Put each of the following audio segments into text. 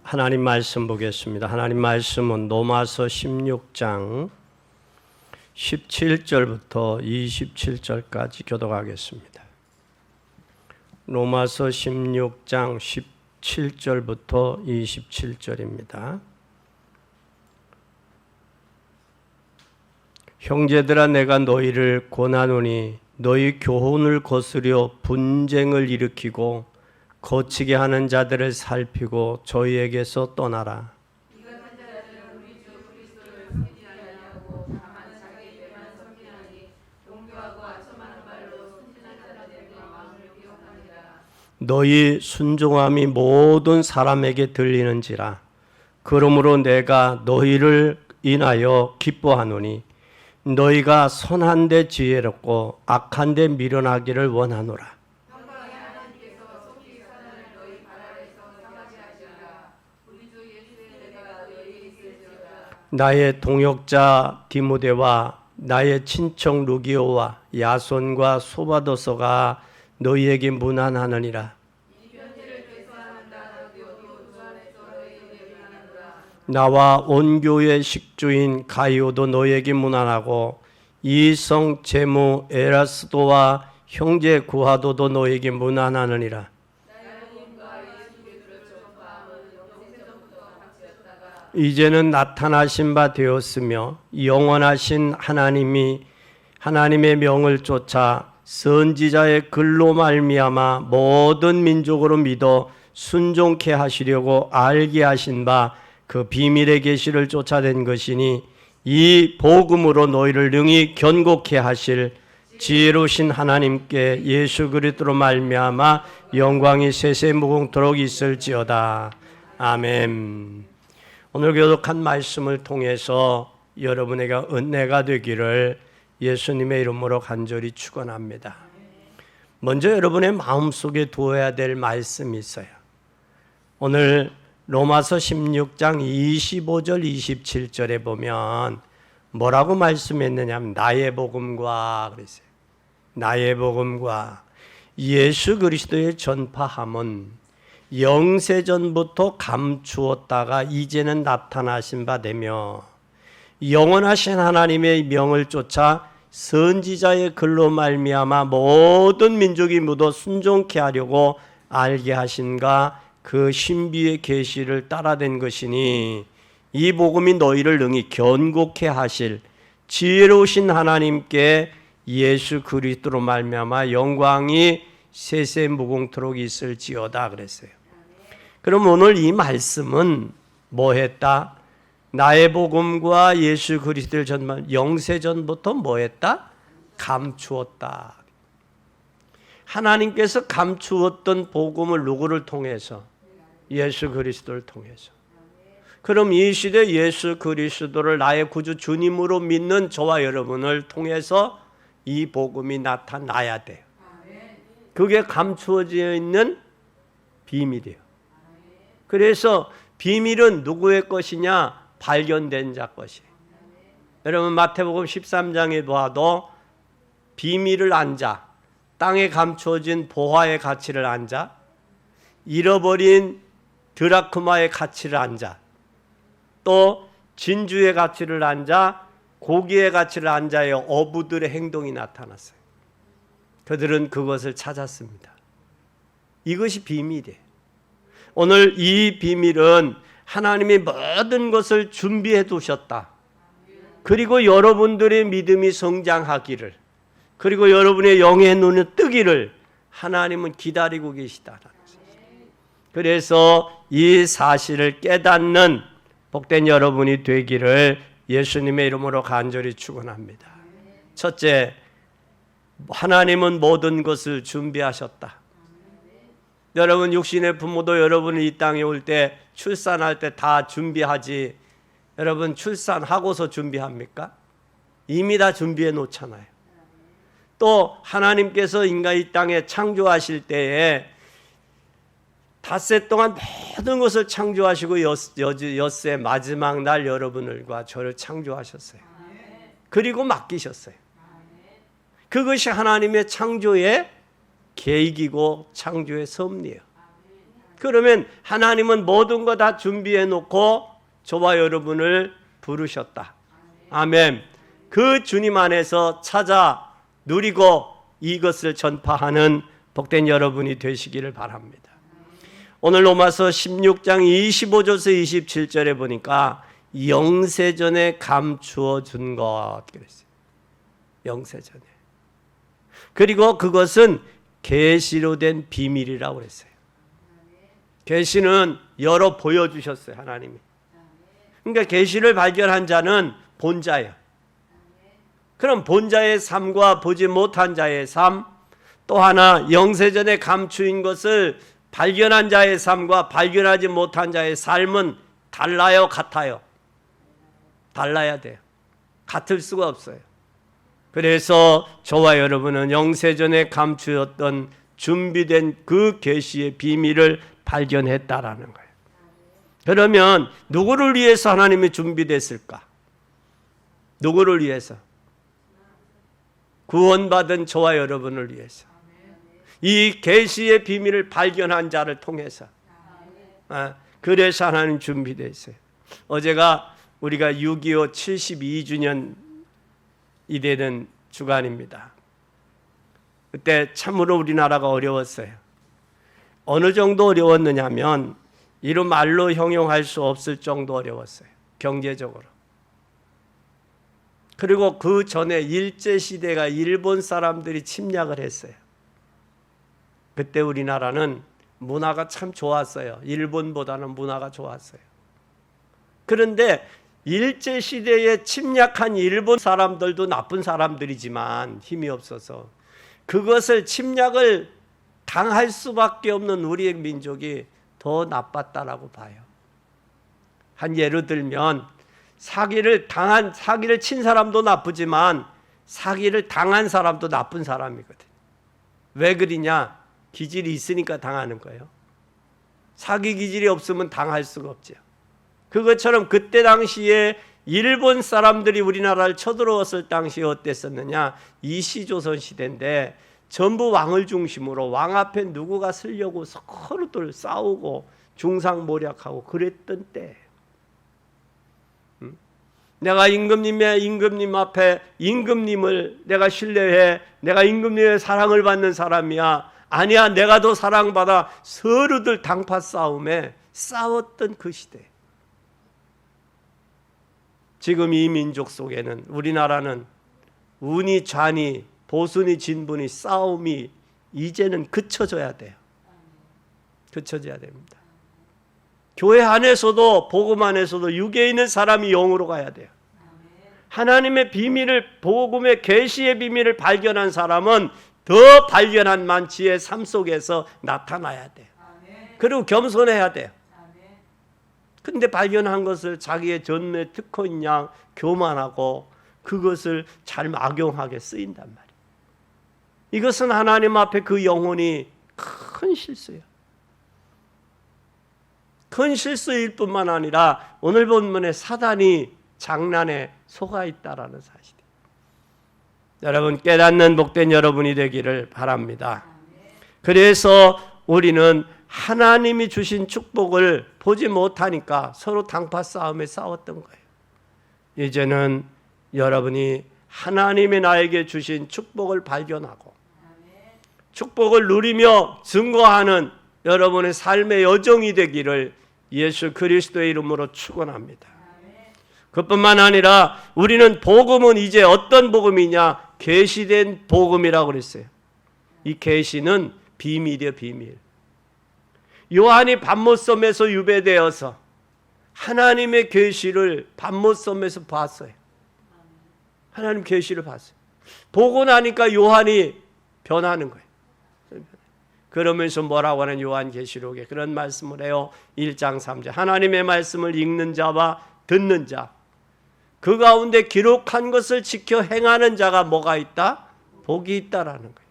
하나님 말씀 보겠습니다. 하나님 말씀은 로마서 16장 17절부터 27절까지 교독하겠습니다. 로마서 16장 17절부터 27절입니다. 형제들아, 내가 너희를 권하노니 너희 교훈을 거스려 분쟁을 일으키고 거치게 하는 자들을 살피고 저희에게서 떠나라. 너희 순종함이 모든 사람에게 들리는지라. 그러므로 내가 너희를 인하여 기뻐하노니 너희가 선한 데 지혜롭고 악한 데 미련하기를 원하노라. 나의 동역자 디모데와 나의 친척 루기오와 야손과 소바도서가 너희에게 문안하느니라. 나와 온 교회 식주인 가이오도 너희에게 문안하고 이성 제무 에라스도와 형제 구하도도 너희에게 문안하느니라. 이제는 나타나신 바 되었으며 영원하신 하나님의 명을 쫓아 선지자의 글로 말미암아 모든 민족으로 믿어 순종케 하시려고 알게 하신 바 그 비밀의 계시를 쫓아낸 것이니 이 복음으로 너희를 능히 견고케 하실 지혜로우신 하나님께 예수 그리스도로 말미암아 영광이 세세무궁토록 있을지어다. 아멘. 오늘 교독한 말씀을 통해서 여러분에게 은혜가 되기를 예수님의 이름으로 간절히 축원합니다. 먼저 여러분의 마음속에 두어야 될 말씀이 있어요. 오늘 로마서 16장 25절 27절에 보면 뭐라고 말씀했느냐 하면 나의 복음과 그랬어요. 나의 복음과 예수 그리스도의 전파함은 영세전부터 감추었다가 이제는 나타나신 바 되며 영원하신 하나님의 명을 쫓아 선지자의 글로 말미암아 모든 민족이 묻어 순종케 하려고 알게 하신가 그 신비의 계시를 따라된 것이니 이 복음이 너희를 능히 견고케 하실 지혜로우신 하나님께 예수 그리스도로 말미암아 영광이 세세무궁토록 있을지어다 그랬어요. 그럼 오늘 이 말씀은 뭐 했다? 나의 복음과 예수 그리스도를 전말 영세전부터 뭐 했다? 감추었다. 하나님께서 감추었던 복음을 누구를 통해서? 예수 그리스도를 통해서. 그럼 이 시대 예수 그리스도를 나의 구주 주님으로 믿는 저와 여러분을 통해서 이 복음이 나타나야 돼요. 그게 감추어져 있는 비밀이에요. 그래서 비밀은 누구의 것이냐? 발견된 자 것이에요. 여러분 마태복음 13장에 봐도 비밀을 안 자, 땅에 감추어진 보화의 가치를 안 자, 잃어버린 드라크마의 가치를 안 자, 또 진주의 가치를 안 자, 고기의 가치를 안 자의 어부들의 행동이 나타났어요. 그들은 그것을 찾았습니다. 이것이 비밀이에요. 오늘 이 비밀은 하나님이 모든 것을 준비해 두셨다. 그리고 여러분들의 믿음이 성장하기를, 그리고 여러분의 영의 눈이 뜨기를 하나님은 기다리고 계시다라는 것이죠. 그래서 이 사실을 깨닫는 복된 여러분이 되기를 예수님의 이름으로 간절히 축원합니다. 첫째, 하나님은 모든 것을 준비하셨다. 여러분 육신의 부모도 여러분이 이 땅에 올 때 출산할 때 다 준비하지. 여러분 출산하고서 준비합니까? 이미 다 준비해 놓잖아요. 또 하나님께서 인간 이 땅에 창조하실 때에 닷새 동안 모든 것을 창조하시고 엿새 마지막 날 여러분들과 저를 창조하셨어요. 그리고 맡기셨어요. 그것이 하나님의 창조의 계획이고 창조의 섭리예요. 그러면 하나님은 모든 거 다 준비해 놓고 저와 여러분을 부르셨다. 아멘. 그 주님 안에서 찾아 누리고 이것을 전파하는 복된 여러분이 되시기를 바랍니다. 오늘 로마서 16장 25절에서 27절에 보니까 영세전에 감추어 준 것 그랬어요. 영세전에. 그리고 그것은 계시로 된 비밀이라고 그랬어요. 계시는 열어 보여주셨어요. 하나님이. 그러니까 계시를 발견한 자는 본자예요. 그럼 본자의 삶과 보지 못한 자의 삶, 또 하나 영세전에 감추인 것을 발견한 자의 삶과 발견하지 못한 자의 삶은 달라요, 같아요? 달라야 돼요. 같을 수가 없어요. 그래서 저와 여러분은 영세전에 감추었던 준비된 그 계시의 비밀을 발견했다라는 거예요. 그러면 누구를 위해서 하나님이 준비됐을까? 누구를 위해서? 구원받은 저와 여러분을 위해서. 이 계시의 비밀을 발견한 자를 통해서. 그래서 하나님 준비되어 있어요. 어제가 우리가 6.25 72주년이 되는 주간입니다. 그때 참으로 우리나라가 어려웠어요. 어느 정도 어려웠느냐면 이루 말로 형용할 수 없을 정도 어려웠어요. 경제적으로. 그리고 그 전에 일제시대가 일본 사람들이 침략을 했어요. 그때 우리나라는 문화가 참 좋았어요. 일본보다는 문화가 좋았어요. 그런데 일제시대에 침략한 일본 사람들도 나쁜 사람들이지만 힘이 없어서 그것을 침략을 당할 수밖에 없는 우리의 민족이 더 나빴다라고 봐요. 한 예로 들면 사기를 친 사람도 나쁘지만 사기를 당한 사람도 나쁜 사람이거든요. 왜 그러냐? 기질이 있으니까 당하는 거예요. 사기 기질이 없으면 당할 수가 없죠. 그것처럼 그때 당시에 일본 사람들이 우리나라를 쳐들어왔을 당시에 어땠었느냐? 이시조선 시대인데 전부 왕을 중심으로 왕 앞에 누구가 서려고 서로들 싸우고 중상모략하고 그랬던 때. 내가 임금님 앞에 임금님을 내가 신뢰해, 내가 임금님의 사랑을 받는 사람이야. 아니야, 내가 더 사랑받아. 서로들 당파 싸움에 싸웠던 그 시대. 지금 이 민족 속에는 우리나라는 운이 좌니 보순이 진분이 싸움이 이제는 그쳐져야 돼요. 그쳐져야 됩니다. 교회 안에서도 복음 안에서도 육에 있는 사람이 영으로 가야 돼요. 하나님의 비밀을, 복음의 계시의 비밀을 발견한 사람은 더 발견한 만치의 삶 속에서 나타나야 돼요. 그리고 겸손해야 돼요. 근데 발견한 것을 자기의 전매 특허인 양 교만하고 그것을 잘 악용하게 쓰인단 말이에요. 이것은 하나님 앞에 그 영혼이 큰 실수예요. 큰 실수일 뿐만 아니라 오늘 본문에 사단이 장난에 속아 있다라는 사실이에요. 여러분 깨닫는 복된 여러분이 되기를 바랍니다. 그래서 우리는 하나님이 주신 축복을 보지 못하니까 서로 당파 싸움에 싸웠던 거예요. 이제는 여러분이 하나님이 나에게 주신 축복을 발견하고 축복을 누리며 증거하는 여러분의 삶의 여정이 되기를 예수 그리스도의 이름으로 축원합니다. 그뿐만 아니라 우리는 복음은 이제 어떤 복음이냐? 계시된 복음이라고 그랬어요. 이 계시는 비밀이에요, 비밀. 요한이 밤못섬에서 유배되어서 하나님의 계시를 밤못섬에서 봤어요. 하나님 계시를 봤어요. 보고 나니까 요한이 변하는 거예요. 그러면서 뭐라고 하는 요한계시록에 그런 말씀을 해요. 1장 3절 하나님의 말씀을 읽는 자와 듣는 자, 그 가운데 기록한 것을 지켜 행하는 자가 뭐가 있다? 복이 있다라는 거예요.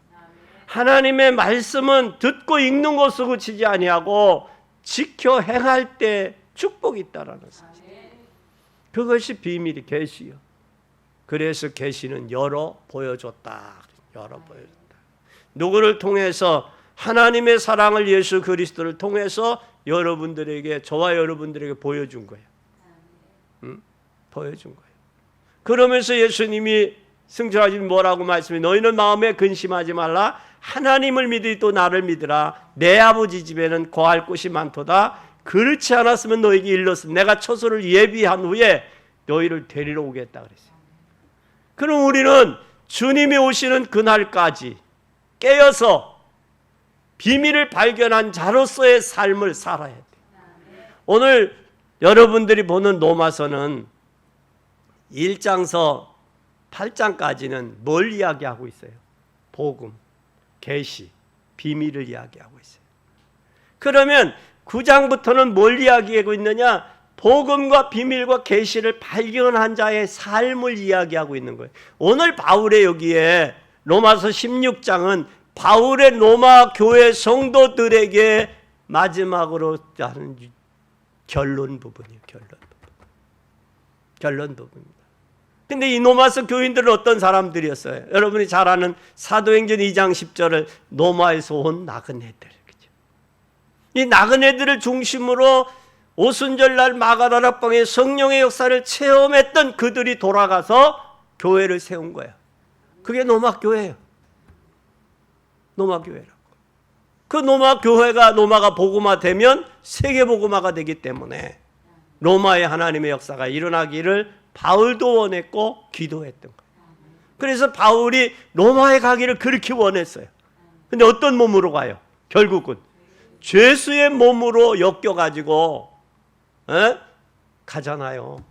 하나님의 말씀은 듣고 읽는 것으로 그치지 아니하고 지켜 행할 때 축복이 있다라는 사실. 그것이 비밀이 계시요. 그래서 계시는 열어 보여줬다. 열어 보여줬다. 누구를 통해서? 하나님의 사랑을 예수 그리스도를 통해서 여러분들에게, 저와 여러분들에게 보여준 거예요. 보여준 거예요. 그러면서 예수님이 승천하시 뭐라고 말씀해? 너희는 마음에 근심하지 말라. 하나님을 믿으니 또 나를 믿으라. 내 아버지 집에는 거할 곳이 많도다. 그렇지 않았으면 너에게 일렀으면 내가 처소를 예비한 후에 너희를 데리러 오겠다 그랬어요. 그럼 우리는 주님이 오시는 그날까지 깨어서 비밀을 발견한 자로서의 삶을 살아야 돼요. 오늘 여러분들이 보는 로마서는 1장서 8장까지는 뭘 이야기하고 있어요? 복음, 계시, 비밀을 이야기하고 있어요. 그러면 9장부터는 뭘 이야기하고 있느냐? 복음과 비밀과 계시를 발견한 자의 삶을 이야기하고 있는 거예요. 오늘 바울의 여기에 로마서 16장은 바울의 로마 교회 성도들에게 마지막으로 하는 결론 부분이에요. 결론 부분입니다. 근데 이 로마서 교인들은 어떤 사람들이었어요? 여러분이 잘 아는 사도행전 2장 10절을 로마에서 온 나그네들. 그렇죠? 이 나그네들을 중심으로 오순절날 마가다락방에 성령의 역사를 체험했던 그들이 돌아가서 교회를 세운 거예요. 그게 로마 교회예요. 로마 교회라고. 그 로마 교회가 로마가 복음화 되면 세계 복음화가 되기 때문에 로마의 하나님의 역사가 일어나기를 바울도 원했고 기도했던 거예요. 그래서 바울이 로마에 가기를 그렇게 원했어요. 근데 어떤 몸으로 가요? 결국은 죄수의 몸으로 엮여가지고 가잖아요.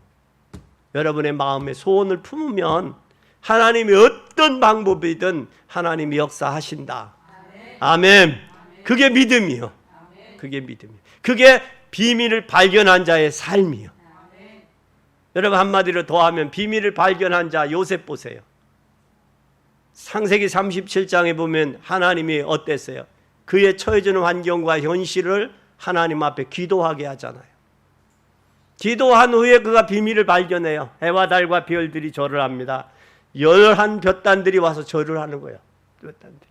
여러분의 마음에 소원을 품으면 하나님이 어떤 방법이든 하나님이 역사하신다. 아멘. 그게 믿음이요. 그게 믿음이요. 그게 비밀을 발견한 자의 삶이요. 여러분 한마디로 더하면 비밀을 발견한 자 요셉 보세요. 창세기 37장에 보면 하나님이 어땠어요? 그의 처해지는 환경과 현실을 하나님 앞에 기도하게 하잖아요. 기도한 후에 그가 비밀을 발견해요. 해와 달과 별들이 절을 합니다. 11 볕단들이 와서 절을 하는 거예요. 볕단들이.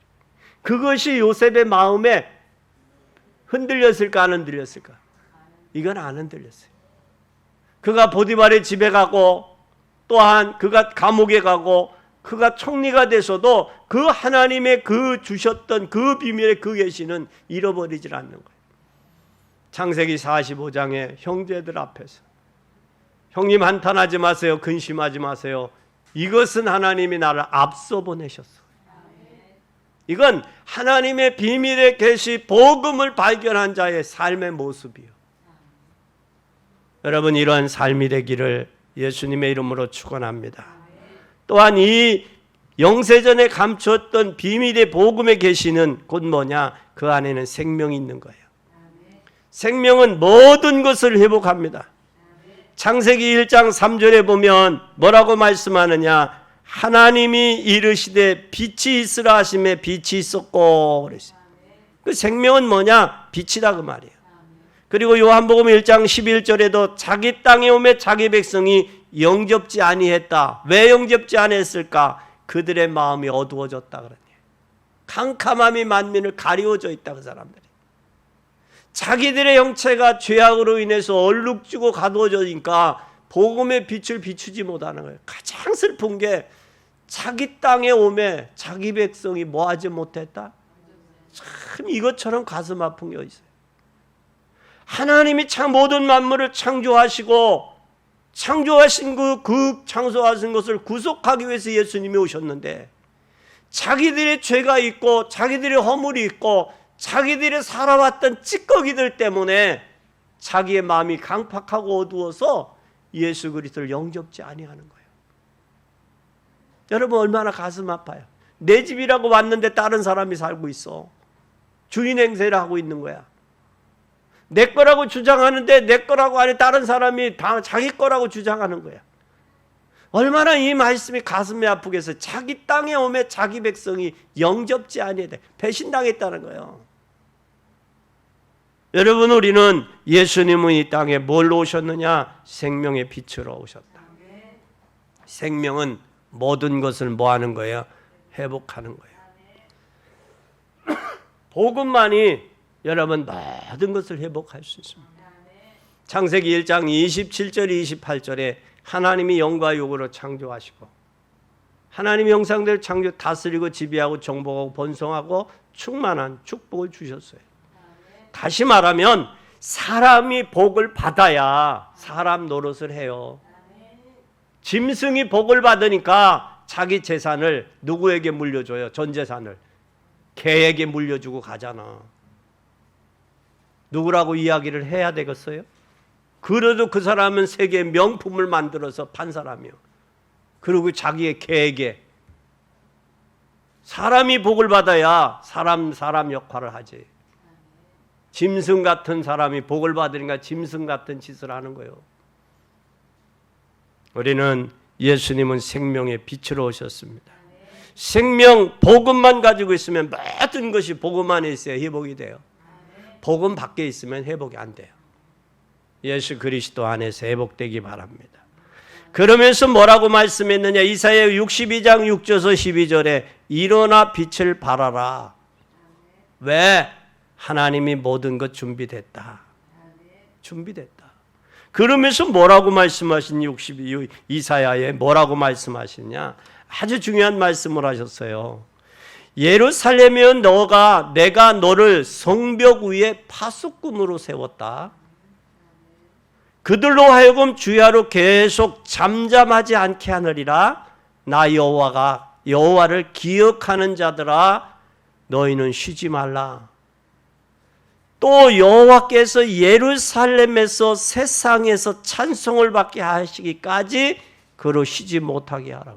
그것이 요셉의 마음에 흔들렸을까 안 흔들렸을까? 이건 안 흔들렸어요. 그가 보디발의 집에 가고 또한 그가 감옥에 가고 그가 총리가 돼서도 그 하나님의 그 주셨던 그 비밀의 그 계시는 잃어버리질 않는 거예요. 창세기 45장에 형제들 앞에서 형님 한탄하지 마세요. 근심하지 마세요. 이것은 하나님이 나를 앞서 보내셨어. 이건 하나님의 비밀의 계시 복음을 발견한 자의 삶의 모습이요. 여러분 이러한 삶이 되기를 예수님의 이름으로 축원합니다. 또한 이 영세전에 감추었던 비밀의 복음의 계시는 곧 뭐냐? 그 안에는 생명이 있는 거예요. 생명은 모든 것을 회복합니다. 창세기 1장 3절에 보면 뭐라고 말씀하느냐? 하나님이 이르시되 빛이 있으라 하심에 빛이 있었고 그랬어요. 그 생명은 뭐냐? 빛이다 그 말이에요. 그리고 요한복음 1장 11절에도 자기 땅에 오매 자기 백성이 영접지 아니했다. 왜 영접지 아니했을까? 그들의 마음이 어두워졌다 그러네요. 캄캄함이 만민을 가리워져 있다 그 사람들이. 자기들의 형체가 죄악으로 인해서 얼룩지고 가두어지니까 복음의 빛을 비추지 못하는 거예요. 가장 슬픈 게 자기 땅에 오매 자기 백성이 뭐하지 못했다? 참 이것처럼 가슴 아픈 게 있어요. 하나님이 참 모든 만물을 창조하시고 창조하신 그 창조하신 것을 구속하기 위해서 예수님이 오셨는데 자기들의 죄가 있고 자기들의 허물이 있고 자기들이 살아왔던 찌꺼기들 때문에 자기의 마음이 강팍하고 어두워서 예수 그리스도를 영접지 아니하는 거예요. 여러분 얼마나 가슴 아파요. 내 집이라고 왔는데 다른 사람이 살고 있어. 주인 행세를 하고 있는 거야. 내 거라고 주장하는데 내 거라고 아니 다른 사람이 다 자기 거라고 주장하는 거야. 얼마나 이 말씀이 가슴이 아프겠어요. 자기 땅에 오매 자기 백성이 영접지 아니해. 배신당했다는 거예요. 여러분 우리는 예수님은 이 땅에 뭘로 오셨느냐? 생명의 빛으로 오셨다. 생명은 모든 것을 뭐 하는 거예요? 회복하는 거예요. 복음만이 여러분 모든 것을 회복할 수 있습니다. 창세기 1장 27절 28절에 하나님이 영과 육으로 창조하시고 하나님의 형상대로 창조 다스리고 지배하고 정복하고 번성하고 충만한 축복을 주셨어요. 다시 말하면 사람이 복을 받아야 사람 노릇을 해요. 짐승이 복을 받으니까 자기 재산을 누구에게 물려줘요? 전 재산을 개에게 물려주고 가잖아. 누구라고 이야기를 해야 되겠어요? 그래도 그 사람은 세계의 명품을 만들어서 판 사람이요. 그리고 자기의 개에게. 사람이 복을 받아야 사람 역할을 하지. 짐승 같은 사람이 복을 받으니까 짐승 같은 짓을 하는 거예요. 우리는 예수님은 생명의 빛으로 오셨습니다. 생명, 복음만 가지고 있으면 모든 것이 복음 안에 있어야 회복이 돼요. 복음 밖에 있으면 회복이 안 돼요. 예수 그리스도 안에서 회복되기 바랍니다. 그러면서 뭐라고 말씀했느냐? 이사야 62장 6절에서 12절에 일어나 빛을 발하라. 왜? 하나님이 모든 것 준비됐다. 준비됐다. 그러면서 뭐라고 말씀하신 62 이사야에 뭐라고 말씀하시냐? 아주 중요한 말씀을 하셨어요. 예루살렘이여 내가 너를 성벽 위에 파수꾼으로 세웠다. 그들로 하여금 주야로 계속 잠잠하지 않게 하느리라. 나 여호와를 기억하는 자들아 너희는 쉬지 말라. 또 여호와께서 예루살렘에서 세상에서 찬송을 받게 하시기까지 그로 쉬지 못하게 하라.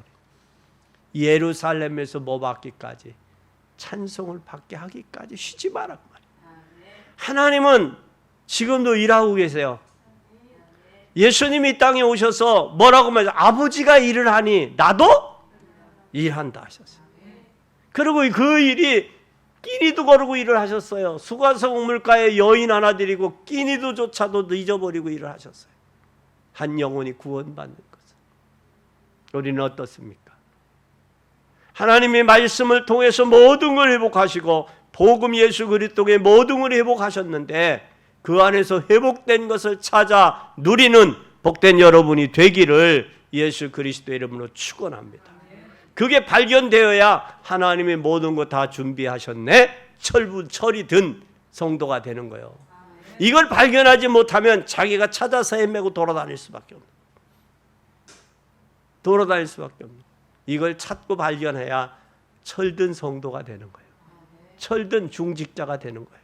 예루살렘에서 뭐 받기까지? 찬송을 받게 하기까지 쉬지 마라. 하나님은 지금도 일하고 계세요. 예수님이 이 땅에 오셔서 뭐라고 말해요? 아버지가 일을 하니 나도 일한다 하셨어요. 그리고 그 일이 끼니도 거르고 일을 하셨어요. 수가성 물가에 여인 하나 데리고 끼니도조차도 잊어버리고 일을 하셨어요. 한 영혼이 구원받는 것은. 우리는 어떻습니까? 하나님의 말씀을 통해서 모든 걸 회복하시고 복음 예수 그리스도의 모든 걸 회복하셨는데 그 안에서 회복된 것을 찾아 누리는 복된 여러분이 되기를 예수 그리스도의 이름으로 축원합니다. 그게 발견되어야 하나님의 모든 것 다 준비하셨네. 철이 든 성도가 되는 거예요. 이걸 발견하지 못하면 자기가 찾아서 헤매고 돌아다닐 수밖에 없는. 돌아다닐 수밖에 없는. 이걸 찾고 발견해야 철든 성도가 되는 거예요. 철든 중직자가 되는 거예요.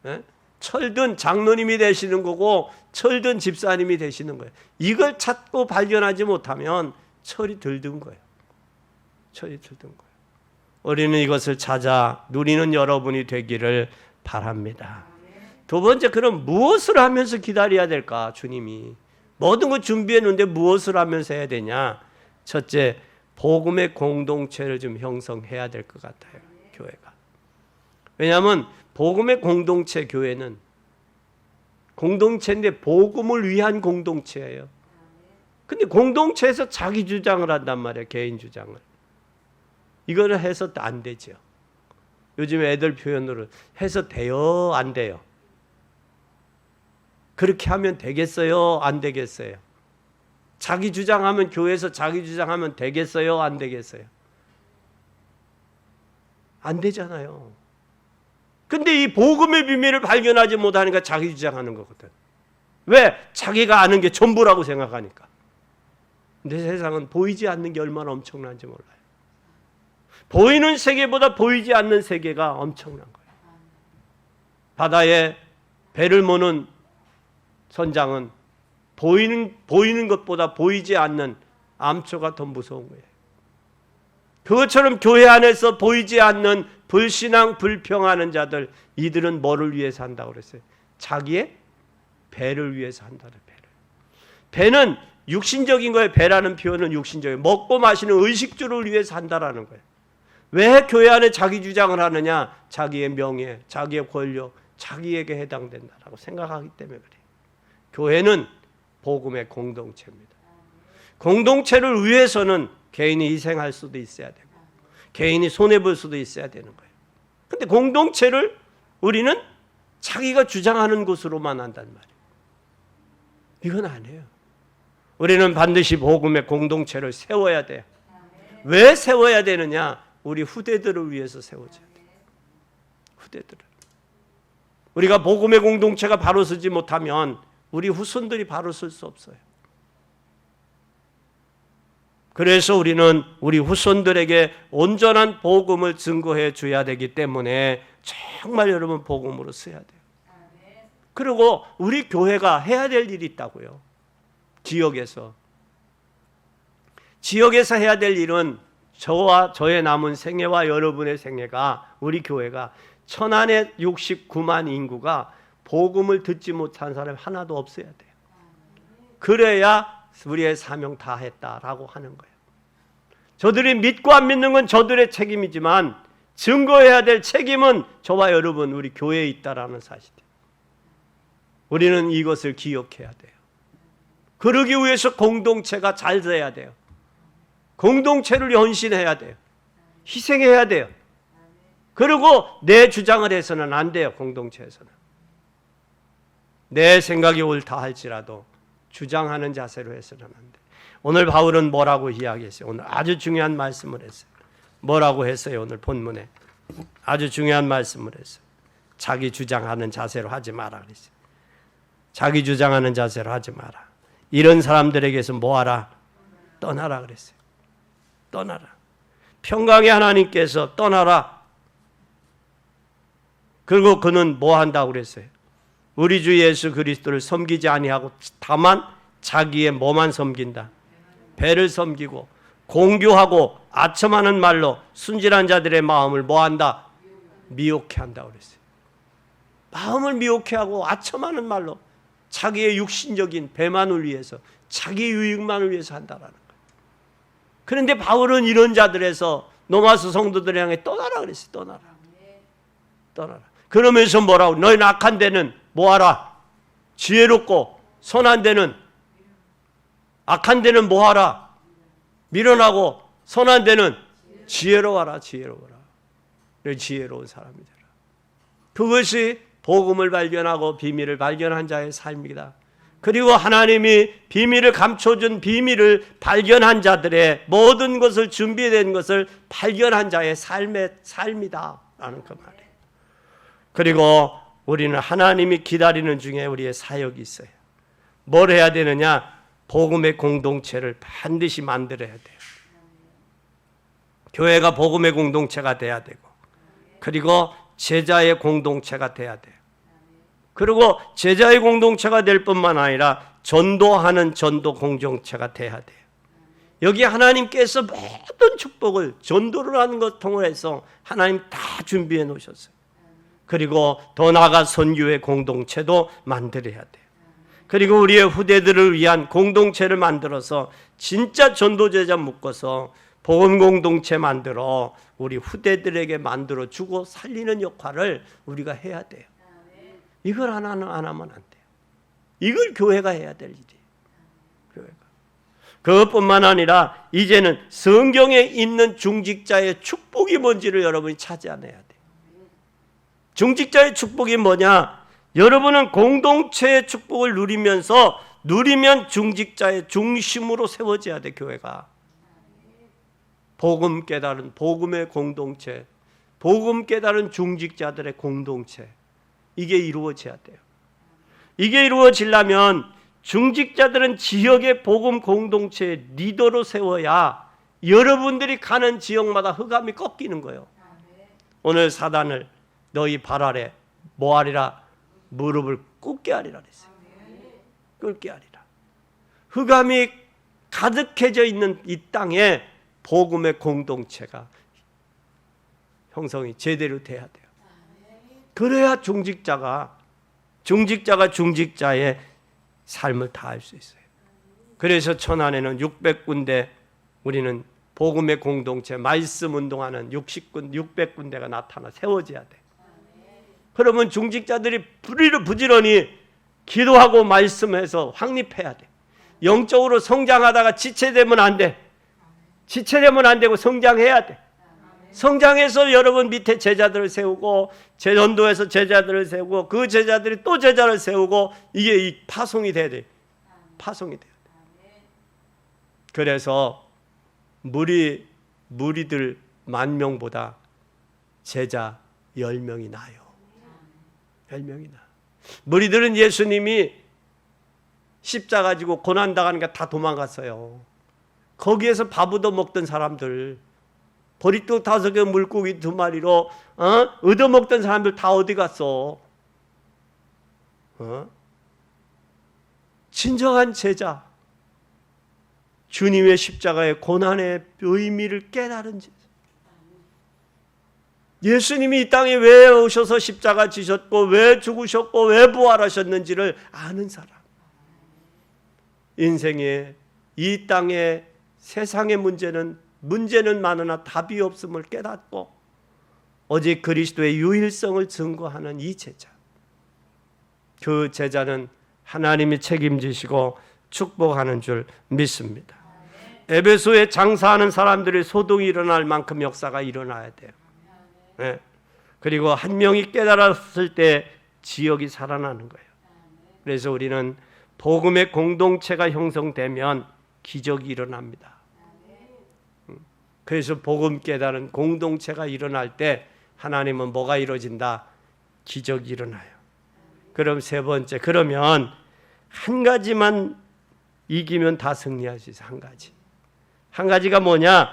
네? 철든 장로님이 되시는 거고 철든 집사님이 되시는 거예요. 이걸 찾고 발견하지 못하면 철이 들든 거예요. 철이 들든 거예요. 우리는 이것을 찾아 누리는 여러분이 되기를 바랍니다. 두 번째, 그럼 무엇을 하면서 기다려야 될까? 주님이 모든 걸 준비했는데 무엇을 하면서 해야 되냐? 첫째, 복음의 공동체를 좀 형성해야 될 것 같아요. 교회가. 왜냐하면 복음의 공동체, 교회는 공동체인데 복음을 위한 공동체예요. 근데 공동체에서 자기 주장을 한단 말이에요. 개인 주장을. 이거를 해서 안 되죠. 요즘 애들 표현으로 해서 돼요? 안 돼요? 그렇게 하면 되겠어요? 안 되겠어요? 자기 주장하면 교회에서 자기 주장하면 되겠어요? 안 되겠어요? 안 되잖아요. 근데 이 복음의 비밀을 발견하지 못하니까 자기 주장하는 거거든. 왜? 자기가 아는 게 전부라고 생각하니까. 근데 세상은 보이지 않는 게 얼마나 엄청난지 몰라요. 보이는 세계보다 보이지 않는 세계가 엄청난 거예요. 바다에 배를 모는 선장은 보이는 것보다 보이지 않는 암초가 더 무서운 거예요. 그것처럼 교회 안에서 보이지 않는 불신앙, 불평하는 자들, 이들은 뭐를 위해서 한다고 그랬어요? 자기의 배를 위해서 한다는 배를. 배는 육신적인 거예요. 배라는 표현은 육신적이에요. 먹고 마시는 의식주를 위해서 한다라는 거예요. 왜 교회 안에 자기 주장을 하느냐? 자기의 명예, 자기의 권력, 자기에게 해당된다라고 생각하기 때문에 그래요. 교회는 복음의 공동체입니다. 공동체를 위해서는 개인이 희생할 수도 있어야 되고 개인이 손해볼 수도 있어야 되는 거예요. 근데 공동체를 우리는 자기가 주장하는 것으로만 한단 말이에요. 이건 아니에요. 우리는 반드시 복음의 공동체를 세워야 돼요. 왜 세워야 되느냐? 우리 후대들을 위해서 세워져야 돼요. 후대들을. 우리가 복음의 공동체가 바로 서지 못하면 우리 후손들이 바로 설 수 없어요. 그래서 우리는 우리 후손들에게 온전한 복음을 증거해 줘야 되기 때문에 정말 여러분 복음으로 써야 돼요. 그리고 우리 교회가 해야 될 일이 있다고요. 지역에서 해야 될 일은 저와 저의 남은 생애와 여러분의 생애가, 우리 교회가 천안의 69만 인구가 복음을 듣지 못한 사람이 하나도 없어야 돼요. 그래야 우리의 사명 다 했다라고 하는 거예요. 저들이 믿고 안 믿는 건 저들의 책임이지만 증거해야 될 책임은 저와 여러분, 우리 교회에 있다라는 사실이에요. 우리는 이것을 기억해야 돼요. 그러기 위해서 공동체가 잘 돼야 돼요. 공동체를 헌신해야 돼요. 희생해야 돼요. 그리고 내 주장을 해서는 안 돼요. 공동체에서는. 내 생각이 옳다 할지라도 주장하는 자세로 해서는 안 돼요. 오늘 바울은 뭐라고 이야기했어요? 오늘 아주 중요한 말씀을 했어요. 뭐라고 했어요? 오늘 본문에 아주 중요한 말씀을 했어요. 자기 주장하는 자세로 하지 마라 그랬어요. 자기 주장하는 자세로 하지 마라. 이런 사람들에게서 뭐하라? 떠나라 그랬어요. 떠나라. 평강의 하나님께서 떠나라. 그리고 그는 뭐 한다고 그랬어요? 우리 주 예수 그리스도를 섬기지 아니하고 다만 자기의 뭐만 섬긴다. 배를 섬기고 공교하고 아첨하는 말로 순진한 자들의 마음을 뭐 한다? 미혹해 한다고 그랬어요. 마음을 미혹해 하고 아첨하는 말로 자기의 육신적인 배만을 위해서, 자기 유익만을 위해서 한다라는 거예요. 그런데 바울은 이런 자들에서 로마서 성도들을 향해 떠나라 그랬어요. 떠나라. 떠나라. 그러면서 뭐라고? 너희는 악한 데는 뭐하라? 지혜롭고 선한 데는, 악한 데는 뭐하라? 밀어나고 선한 데는 지혜로워라. 지혜로워라. 지혜로운 사람이 되라. 그것이 복음을 발견하고 비밀을 발견한 자의 삶이다. 그리고 하나님이 비밀을 감춰준 비밀을 발견한 자들의 모든 것을 준비된 것을 발견한 자의 삶이다라는 그 말이에요. 그리고 우리는 하나님이 기다리는 중에 우리의 사역이 있어요. 뭘 해야 되느냐? 복음의 공동체를 반드시 만들어야 돼요. 교회가 복음의 공동체가 돼야 되고, 그리고 제자의 공동체가 돼야 돼요. 그리고 제자의 공동체가 될 뿐만 아니라 전도하는 전도 공동체가 돼야 돼요. 여기 하나님께서 모든 축복을 전도를 하는 것 통해서 하나님 다 준비해 놓으셨어요. 그리고 더 나아가 선교의 공동체도 만들어야 돼요. 그리고 우리의 후대들을 위한 공동체를 만들어서 진짜 전도제자 묶어서 복음 공동체 만들어 우리 후대들에게 만들어 주고 살리는 역할을 우리가 해야 돼요. 이걸 안 하면 안 돼요. 이걸 교회가 해야 될 일이에요. 교회가. 그것뿐만 아니라 이제는 성경에 있는 중직자의 축복이 뭔지를 여러분이 찾아내야 돼요. 중직자의 축복이 뭐냐? 여러분은 공동체의 축복을 누리면 중직자의 중심으로 세워져야 돼. 교회가. 복음 깨달은 복음의 공동체, 복음 깨달은 중직자들의 공동체, 이게 이루어져야 돼요. 이게 이루어지려면 중직자들은 지역의 복음 공동체의 리더로 세워야 여러분들이 가는 지역마다 흑암이 꺾이는 거예요. 오늘 사단을 너희 발 아래 뭐 하리라? 무릎을 꿇게 하리라 그랬어요. 꿇게 하리라. 흑암이 가득해져 있는 이 땅에 복음의 공동체가 형성이 제대로 돼야 돼요. 그래야 중직자가 중직자의 삶을 다할 수 있어요. 그래서 천안에는 600군데 우리는 복음의 공동체 말씀 운동하는 600군데가 나타나 세워져야 돼. 그러면 중직자들이 부지런히 기도하고 말씀해서 확립해야 돼. 영적으로 성장하다가 지체되면 안 돼. 지체되면 안 되고 성장해야 돼. 성장해서 여러분 밑에 제자들을 세우고 전도에서 제자들을 세우고 그 제자들이 또 제자를 세우고 이게 이 파송이 돼야 돼. 파송이 돼야 돼. 그래서 무리들 10,000명보다 제자 10명이 나요. 10명이 나. 무리들은 예수님이 십자가 지고 고난당하니까 다 도망갔어요. 거기에서 밥 얻어먹던 사람들, 보리떡 5개 물고기 2마리로 얻어먹던 사람들 다 어디 갔어? 진정한 제자, 주님의 십자가의 고난의 의미를 깨달은 제자. 예수님이 이 땅에 왜 오셔서 십자가 지셨고 왜 죽으셨고 왜 부활하셨는지를 아는 사람. 인생의 이 땅의 세상의 문제는 많으나 답이 없음을 깨닫고 오직 그리스도의 유일성을 증거하는 이 제자. 그 제자는 하나님이 책임지시고 축복하는 줄 믿습니다. 에베소에 장사하는 사람들이 소동이 일어날 만큼 역사가 일어나야 돼요. 네. 그리고 한 명이 깨달았을 때 지역이 살아나는 거예요. 그래서 우리는 복음의 공동체가 형성되면 기적이 일어납니다. 그래서 복음 깨달은 공동체가 일어날 때 하나님은 뭐가 이루어진다? 기적이 일어나요. 그럼 세 번째, 그러면 한 가지만 이기면 다 승리할 수 있어요. 한 가지. 한 가지가 뭐냐?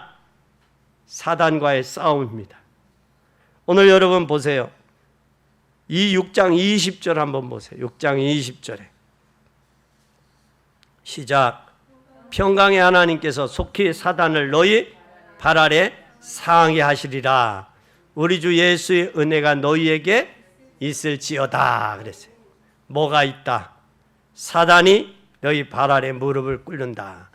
사단과의 싸움입니다. 오늘 여러분 보세요. 이 6장 20절 한번 보세요. 6장 20절에 시작. 평강의 하나님께서 속히 사단을 너희 발 아래 상하게 하시리라. 우리 주 예수의 은혜가 너희에게 있을지어다 그랬어요. 뭐가 있다? 사단이 너희 발 아래 무릎을 꿇는다.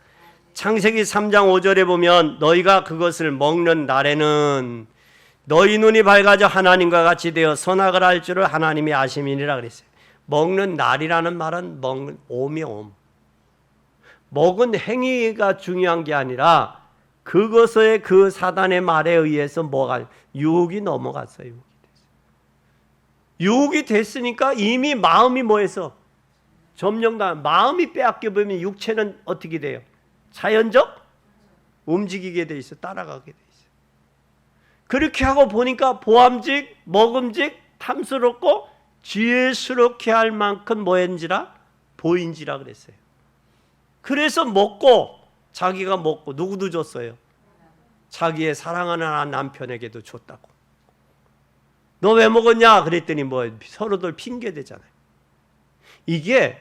창세기 3장 5절에 보면 너희가 그것을 먹는 날에는 너희 눈이 밝아져 하나님과 같이 되어 선악을 알 줄을 하나님이 아심이니라 그랬어요. 먹는 날이라는 말은 먹는 옴이옴. 먹은 행위가 중요한 게 아니라 그것의 그 사단의 말에 의해서 뭐가 유혹이 넘어갔어요. 유혹이 됐으니까 이미 마음이 뭐해서 점령당 마음이 빼앗겨 보면 육체는 어떻게 돼요? 자연적 움직이게 돼 있어. 따라가게 돼 있어. 그렇게 하고 보니까 보암직, 먹음직, 탐스럽고 지혜스럽게 할 만큼 뭐인지라 보인지라 그랬어요. 그래서 먹고 자기가 먹고 누구도 줬어요? 자기의 사랑하는 남편에게도 줬다고. 너 왜 먹었냐? 그랬더니 뭐 서로들 핑계 대잖아요. 이게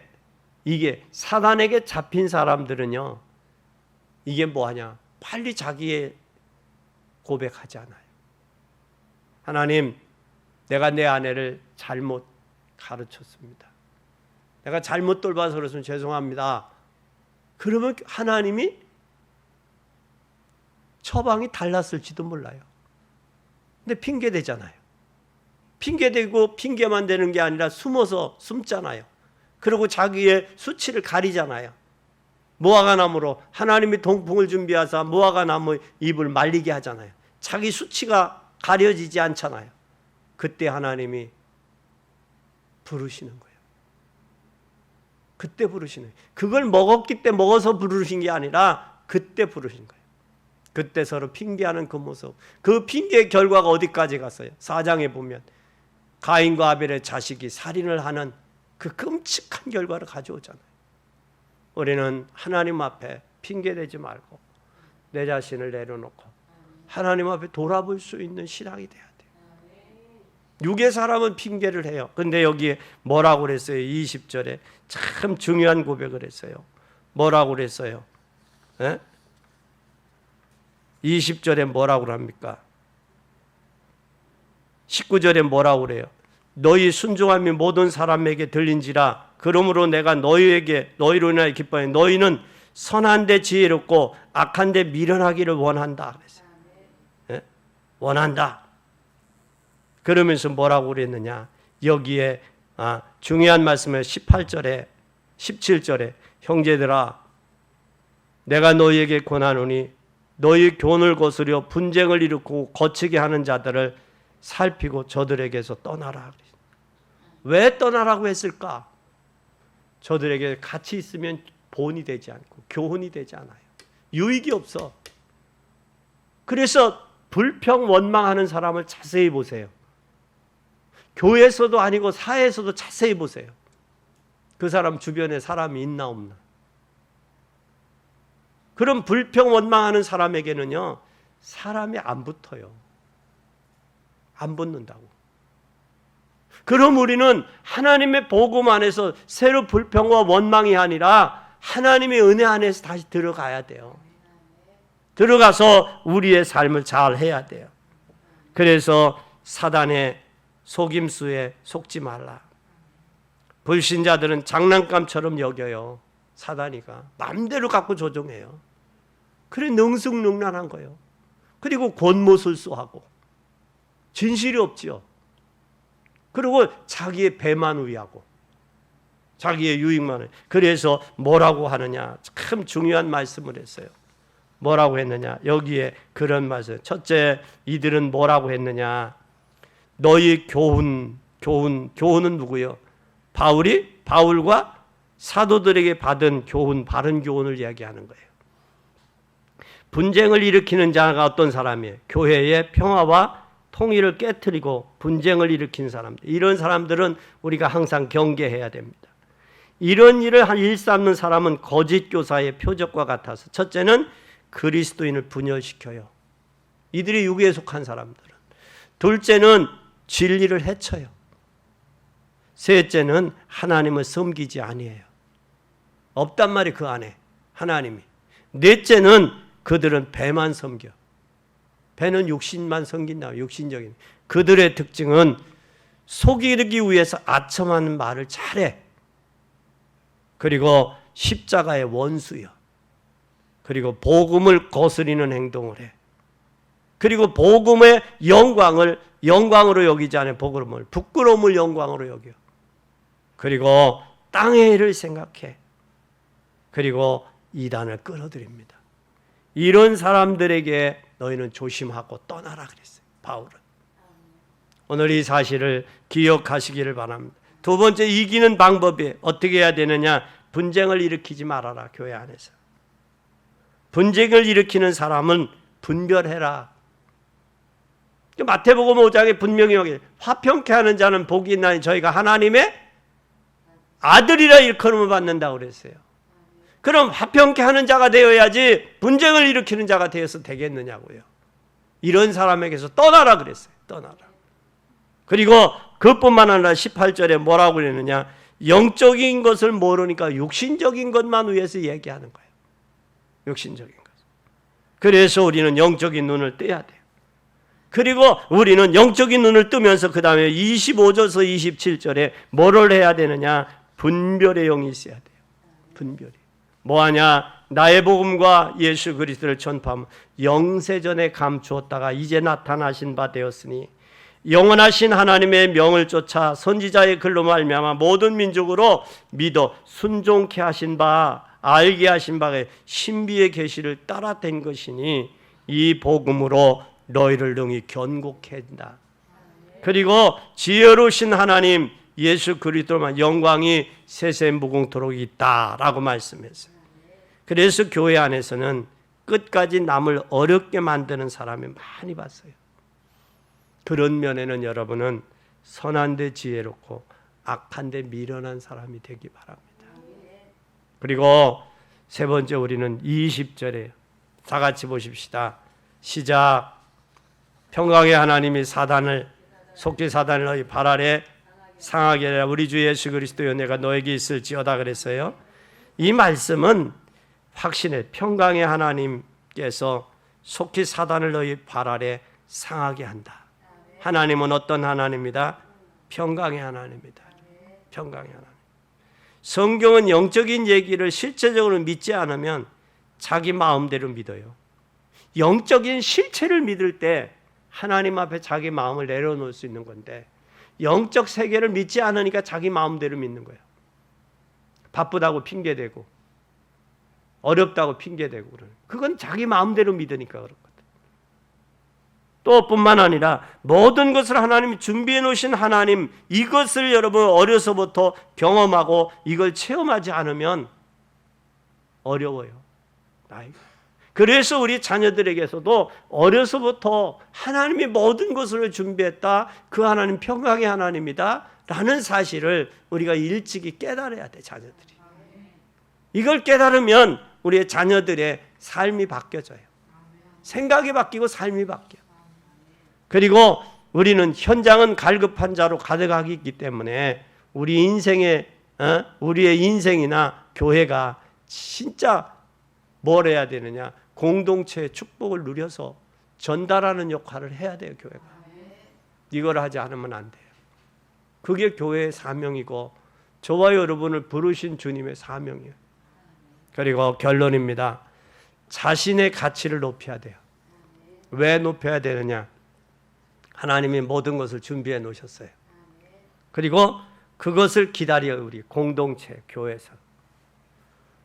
사단에게 잡힌 사람들은요. 이게 뭐하냐? 빨리 자기의 고백하지 않아요. 하나님, 내가 내 아내를 잘못 가르쳤습니다. 내가 잘못 돌봐서 그랬으면 죄송합니다. 그러면 하나님이 처방이 달랐을지도 몰라요. 근데 핑계 대잖아요. 핑계 대고 핑계만 대는 게 아니라 숨어서 숨잖아요. 그리고 자기의 수치를 가리잖아요. 무화과나무로 하나님이 동풍을 준비하사 무화과나무 잎을 말리게 하잖아요. 자기 수치가 가려지지 않잖아요. 그때 하나님이 부르시는 거예요. 그때 부르시는 거예요. 그걸 먹었기 때문에 먹어서 부르신 게 아니라 그때 부르신 거예요. 그때 서로 핑계하는 그 모습. 그 핑계의 결과가 어디까지 갔어요? 4장에 보면 가인과 아벨의 자식이 살인을 하는 그 끔찍한 결과를 가져오잖아요. 우리는 하나님 앞에 핑계대지 말고 내 자신을 내려놓고 하나님 앞에 돌아볼 수 있는 신앙이 돼야 돼요. 육의 사람은 핑계를 해요. 근데 여기에 뭐라고 그랬어요? 20절에 참 중요한 고백을 했어요. 뭐라고 그랬어요? 20절에 뭐라고 합니까? 19절에 뭐라고 그래요? 너희 순종함이 모든 사람에게 들린지라 그러므로 내가 너희로 인하여 기뻐해. 너희는 선한데 지혜롭고 악한데 미련하기를 원한다 그랬어요. 네? 원한다. 그러면서 뭐라고 그랬느냐? 여기에 중요한 말씀을 18절에 17절에 형제들아 내가 너희에게 권하노니 너희 교훈을 거스려 분쟁을 일으키고 거치게 하는 자들을 살피고 저들에게서 떠나라. 왜 떠나라고 했을까? 저들에게 같이 있으면 본이 되지 않고 교훈이 되지 않아요. 유익이 없어. 그래서 불평 원망하는 사람을 자세히 보세요. 교회에서도 아니고 사회에서도 자세히 보세요. 그 사람 주변에 사람이 있나 없나. 그럼 불평 원망하는 사람에게는요, 사람이 안 붙어요. 안 붙는다고. 그럼 우리는 하나님의 복음 안에서 새로 불평과 원망이 아니라 하나님의 은혜 안에서 다시 들어가야 돼요. 들어가서 우리의 삶을 잘 해야 돼요. 그래서 사단의 속임수에 속지 말라. 불신자들은 장난감처럼 여겨요. 사단이가 마음대로 갖고 조종해요. 그래 능숙능란한 거예요. 그리고 권모술수하고 진실이 없지요. 그리고 자기의 배만 위하고 자기의 유익만. 그래서 뭐라고 하느냐, 참 중요한 말씀을 했어요. 뭐라고 했느냐, 여기에 그런 말씀. 첫째, 이들은 뭐라고 했느냐, 너희 교훈은 누구요? 바울과 사도들에게 받은 교훈, 바른 교훈을 이야기하는 거예요. 분쟁을 일으키는 자가 어떤 사람이에요? 교회의 평화와 통일을 깨트리고 분쟁을 일으킨 사람들. 이런 사람들은 우리가 항상 경계해야 됩니다. 이런 일을 일삼는 사람은 거짓 교사의 표적과 같아서, 첫째는 그리스도인을 분열시켜요. 이들이 유괴에 속한 사람들은. 둘째는 진리를 해쳐요. 셋째는 하나님을 섬기지 아니에요. 없단 말이 그 안에 하나님이. 넷째는 그들은 배만 섬겨. 배는 육신만 섬긴다. 육신적인. 그들의 특징은 속이기 위해서 아첨하는 말을 잘해. 그리고 십자가의 원수요. 그리고 복음을 거스리는 행동을 해. 그리고 복음의 영광으로 여기지 않아요. 복음을 부끄러움을 영광으로 여겨. 그리고 땅의 일을 생각해. 그리고 이단을 끌어들입니다. 이런 사람들에게 너희는 조심하고 떠나라 그랬어요, 바울은. 오늘 이 사실을 기억하시기를 바랍니다. 두 번째, 이기는 방법이 어떻게 해야 되느냐? 분쟁을 일으키지 말아라. 교회 안에서 분쟁을 일으키는 사람은 분별해라. 마태복음 5장에 분명히 여기 화평케 하는 자는 복이 있나니 저희가 하나님의 아들이라 일컬음을 받는다고 그랬어요. 그럼 화평케 하는 자가 되어야지 분쟁을 일으키는 자가 되어서 되겠느냐고요. 이런 사람에게서 떠나라 그랬어요. 떠나라. 그리고 그뿐만 아니라 18절에 뭐라고 그랬느냐, 영적인 것을 모르니까 육신적인 것만 위해서 얘기하는 거예요. 육신적인 것. 그래서 우리는 영적인 눈을 떼야 돼요. 그리고 우리는 영적인 눈을 뜨면서 그 다음에 25절에서 27절에 뭐를 해야 되느냐, 분별의 영이 있어야 돼요. 분별이. 뭐하냐, 나의 복음과 예수 그리스도를 전파하면 영세전에 감추었다가 이제 나타나신 바 되었으니 영원하신 하나님의 명을 쫓아 선지자의 글로 말미암아 모든 민족으로 믿어 순종케 하신 바, 알게 하신 바의 신비의 계시를 따라 된 것이니 이 복음으로 너희를 능히 견고케 한다. 그리고 지혜로우신 하나님 예수 그리스도만 영광이 세세무궁토록 있다라고 말씀했어요. 그래서 교회 안에서는 끝까지 남을 어렵게 만드는 사람이 많이 봤어요. 그런 면에는 여러분은 선한데 지혜롭고 악한데 미련한 사람이 되기 바랍니다. 그리고 세 번째, 우리는 20절에 다 같이 보십시다. 시작. 평강의 하나님이 속히 사단을 너희 발 아래 상하게 하라. 우리 주 예수 그리스도의 은혜가 너에게 있을지어다 그랬어요. 이 말씀은 확신해. 평강의 하나님께서 속히 사단을 너희 발 아래 상하게 한다. 하나님은 어떤 하나님이다? 평강의 하나님이다. 평강의 하나님. 성경은 영적인 얘기를 실제적으로 믿지 않으면 자기 마음대로 믿어요. 영적인 실체를 믿을 때 하나님 앞에 자기 마음을 내려놓을 수 있는 건데, 영적 세계를 믿지 않으니까 자기 마음대로 믿는 거예요. 바쁘다고 핑계대고, 어렵다고 핑계대고 그러는. 그건 자기 마음대로 믿으니까 그렇거든. 또 뿐만 아니라 모든 것을 하나님이 준비해 놓으신 하나님, 이것을 여러분 어려서부터 경험하고 이걸 체험하지 않으면 어려워요. 그래서 우리 자녀들에게서도 어려서부터 하나님이 모든 것을 준비했다, 그 하나님 평강의 하나님이다 라는 사실을 우리가 일찍이 깨달아야 돼. 자녀들이 이걸 깨달으면 우리의 자녀들의 삶이 바뀌어져요. 생각이 바뀌고 삶이 바뀌어요. 그리고 우리는 현장은 갈급한 자로 가득하기 있기 때문에 우리 인생의 우리의 인생이나 교회가 진짜 뭘 해야 되느냐, 공동체의 축복을 누려서 전달하는 역할을 해야 돼요. 교회가 이걸 하지 않으면 안 돼요. 그게 교회의 사명이고 저와 여러분을 부르신 주님의 사명이에요. 그리고 결론입니다. 자신의 가치를 높여야 돼요. 왜 높여야 되느냐? 하나님이 모든 것을 준비해 놓으셨어요. 그리고 그것을 기다려요. 우리 공동체, 교회에서.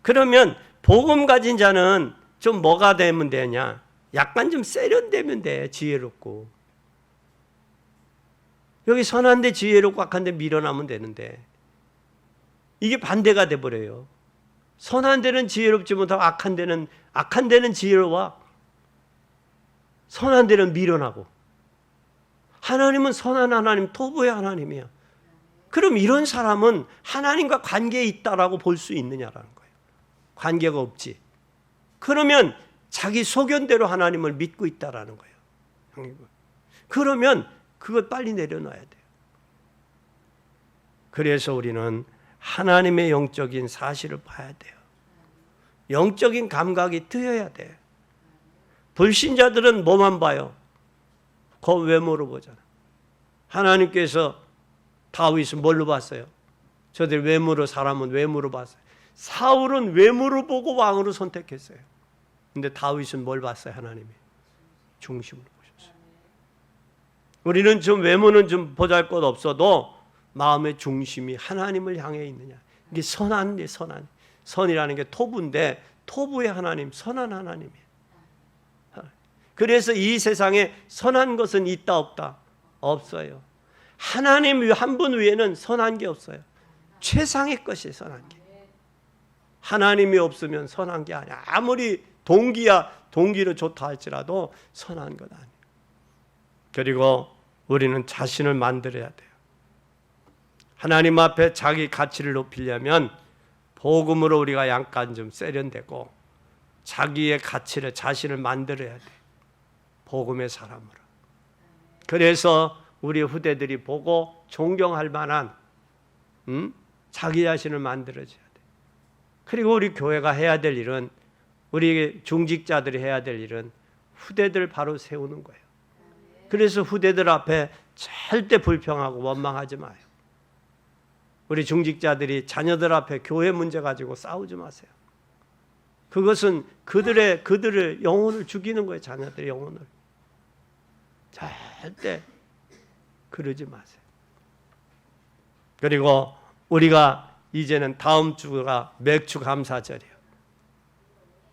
그러면 복음 가진 자는 좀 뭐가 되면 되냐? 약간 좀 세련되면 돼. 지혜롭고. 여기 선한데 지혜롭고 악한데 밀어나면 되는데 이게 반대가 돼버려요. 선한 데는 지혜롭지 못하고 악한 데는 지혜로워. 선한 데는 밀어나고. 하나님은 선한 하나님, 토부의 하나님이야. 그럼 이런 사람은 하나님과 관계에 있다라고 볼 수 있느냐라는 거예요. 관계가 없지. 그러면 자기 소견대로 하나님을 믿고 있다라는 거예요. 그러면 그걸 빨리 내려놔야 돼요. 그래서 우리는 하나님의 영적인 사실을 봐야 돼요. 영적인 감각이 트여야 돼요. 불신자들은 뭐만 봐요? 그 외모로 보잖아. 하나님께서 다윗은 뭘로 봤어요? 저들 외모로, 사람은 외모로 봤어요. 사울은 외모로 보고 왕으로 선택했어요. 근데 다윗은 뭘 봤어요? 하나님이 중심으로 보셨어요. 우리는 좀 외모는 좀 보잘것 없어도 마음의 중심이 하나님을 향해 있느냐. 이게 선한 게 선한. 선이라는 게 토부인데 토부의 하나님, 선한 하나님이에요. 그래서 이 세상에 선한 것은 있다 없다? 없어요. 하나님 한 분 외에는 선한 게 없어요. 최상의 것이 선한 게. 하나님이 없으면 선한 게 아니야. 아무리 동기로 좋다 할지라도 선한 것 아니에요. 그리고 우리는 자신을 만들어야 돼요. 하나님 앞에 자기 가치를 높이려면 복음으로 우리가 약간 좀 세련되고 자기의 가치를, 자신을 만들어야 돼요. 복음의 사람으로. 그래서 우리 후대들이 보고 존경할 만한 자기 자신을 만들어줘야 돼. 그리고 우리 교회가 해야 될 일은, 우리 중직자들이 해야 될 일은 후대들 바로 세우는 거예요. 그래서 후대들 앞에 절대 불평하고 원망하지 마요. 우리 중직자들이 자녀들 앞에 교회 문제 가지고 싸우지 마세요. 그것은 그들의 영혼을 죽이는 거예요. 자녀들의 영혼을. 절대 그러지 마세요. 그리고 우리가 이제는 다음 주가 맥주 감사절이에요.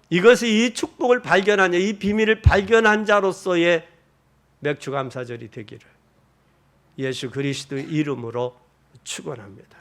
이것이 이 축복을 발견한 자, 이 비밀을 발견한 자로서의 맥주 감사절이 되기를 예수 그리스도의 이름으로 축원합니다.